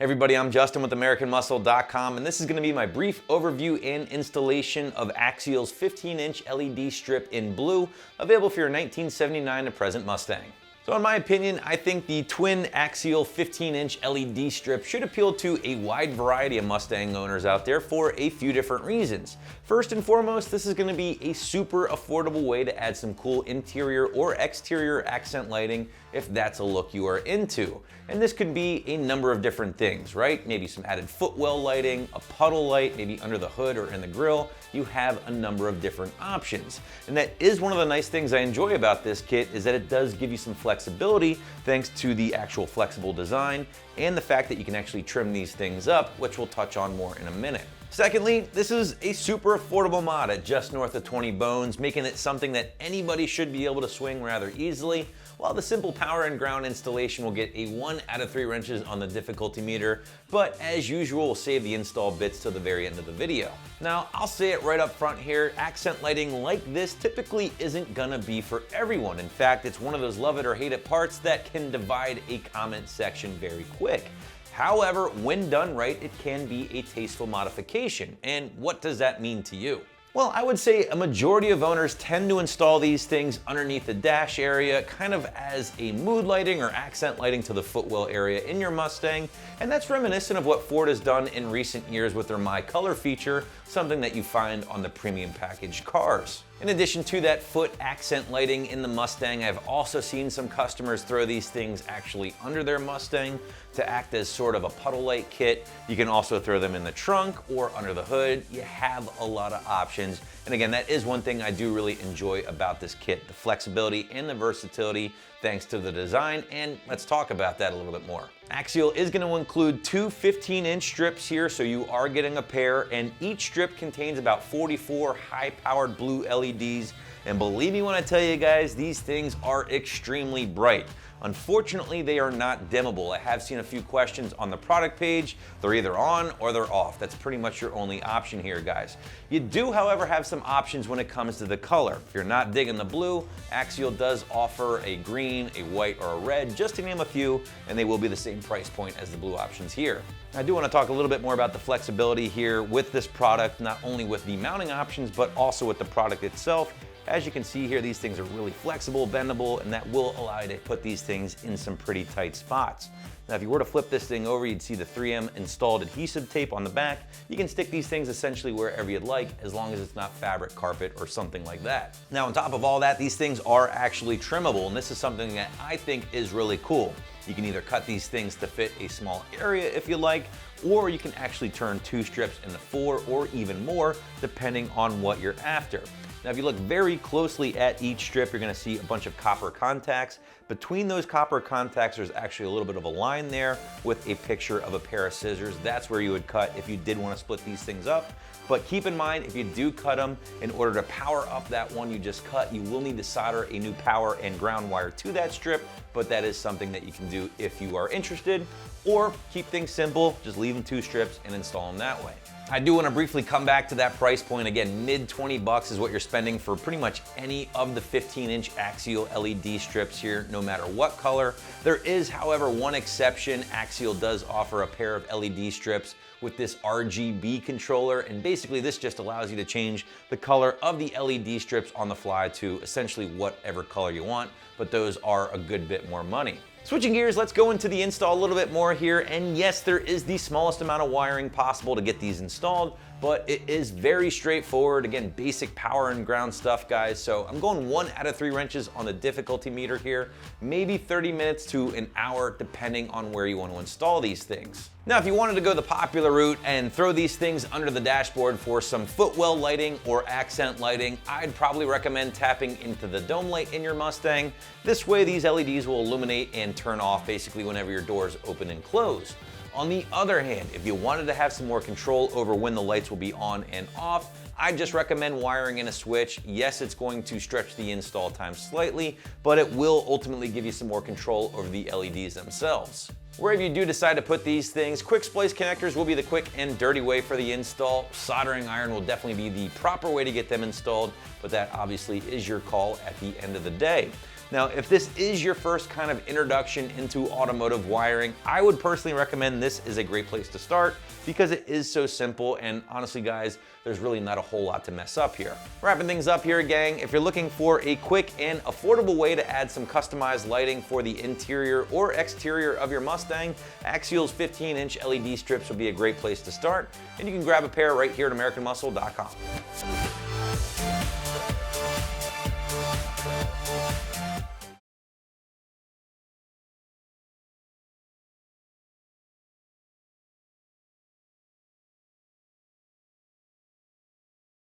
Everybody, I'm Justin with AmericanMuscle.com, and this is going to be my brief overview and installation of Axial's 15-inch LED strip in blue, available for your 1979 to present Mustang. So in my opinion, I think the twin Axial 15-inch LED strip should appeal to a wide variety of Mustang owners out there for a few different reasons. First and foremost, this is going to be a super affordable way to add some cool interior or exterior accent lighting if that's a look you are into. And this could be a number of different things, right? Maybe some added footwell lighting, a puddle light, maybe under the hood or in the grille. You have a number of different options. And that is one of the nice things I enjoy about this kit, is that it does give you some flexibility thanks to the actual flexible design and the fact that you can actually trim these things up, which we'll touch on more in a minute. Secondly, this is a super affordable mod at just north of 20 bones, making it something that anybody should be able to swing rather easily, while the simple power and ground installation will get a 1 out of 3 wrenches on the difficulty meter, but as usual, we'll save the install bits till the very end of the video. Now, I'll say it right up front here, accent lighting like this typically isn't gonna be for everyone. In fact, it's one of those love it or hate it parts that can divide a comment section very quick. However, when done right, it can be a tasteful modification. And what does that mean to you? Well, I would say a majority of owners tend to install these things underneath the dash area, kind of as a mood lighting or accent lighting to the footwell area in your Mustang, and that's reminiscent of what Ford has done in recent years with their My Color feature, something that you find on the premium packaged cars. In addition to that foot accent lighting in the Mustang, I've also seen some customers throw these things actually under their Mustang to act as sort of a puddle light kit. You can also throw them in the trunk or under the hood. You have a lot of options. And again, that is one thing I do really enjoy about this kit, the flexibility and the versatility thanks to the design, and let's talk about that a little bit more. Axial is going to include two 15-inch strips here, so you are getting a pair, and each strip contains about 44 high-powered blue LEDs, and believe me when I tell you guys, these things are extremely bright. Unfortunately, they are not dimmable. I have seen a few questions on the product page. They're either on or they're off. That's pretty much your only option here, guys. You do, however, have some options when it comes to the color. If you're not digging the blue, Axial does offer a green, a white, or a red, just to name a few, and they will be the same price point as the blue options here. I do want to talk a little bit more about the flexibility here with this product, not only with the mounting options, but also with the product itself. As you can see here, these things are really flexible, bendable, and that will allow you to put these things in some pretty tight spots. Now, if you were to flip this thing over, you'd see the 3M installed adhesive tape on the back. You can stick these things essentially wherever you'd like, as long as it's not fabric, carpet, or something like that. Now, on top of all that, these things are actually trimmable, and this is something that I think is really cool. You can either cut these things to fit a small area if you like, or you can actually turn 2 strips into 4 or even more, depending on what you're after. Now, if you look very closely at each strip, you're gonna see a bunch of copper contacts. Between those copper contacts, there's actually a little bit of a line there with a picture of a pair of scissors. That's where you would cut if you did wanna split these things up. But keep in mind, if you do cut them, in order to power up that one you just cut, you will need to solder a new power and ground wire to that strip, but that is something that you can do if you are interested. Or keep things simple, just leave them 2 strips and install them that way. I do want to briefly come back to that price point. Again, mid 20 bucks is what you're spending for pretty much any of the 15-inch Axial LED strips here, no matter what color. There is, however, one exception. Axial does offer a pair of LED strips with this RGB controller, and basically this just allows you to change the color of the LED strips on the fly to essentially whatever color you want, but those are a good bit more money. Switching gears, let's go into the install a little bit more here. And yes, there is the smallest amount of wiring possible to get these installed, but it is very straightforward. Again, basic power and ground stuff, guys. So I'm going 1 out of 3 wrenches on the difficulty meter here, maybe 30 minutes to an hour, depending on where you want to install these things. Now, if you wanted to go the popular route and throw these things under the dashboard for some footwell lighting or accent lighting, I'd probably recommend tapping into the dome light in your Mustang. This way, these LEDs will illuminate and turn off basically whenever your doors open and close. On the other hand, if you wanted to have some more control over when the lights will be on and off, I just recommend wiring in a switch. Yes, it's going to stretch the install time slightly, but it will ultimately give you some more control over the LEDs themselves. Wherever you do decide to put these things, quick splice connectors will be the quick and dirty way for the install. Soldering iron will definitely be the proper way to get them installed, but that obviously is your call at the end of the day. Now, if this is your first kind of introduction into automotive wiring, I would personally recommend this is a great place to start because it is so simple, and honestly guys, there's really not a whole lot to mess up here. Wrapping things up here, gang, if you're looking for a quick and affordable way to add some customized lighting for the interior or exterior of your Mustang, Axial's 15-inch LED strips would be a great place to start, and you can grab a pair right here at AmericanMuscle.com.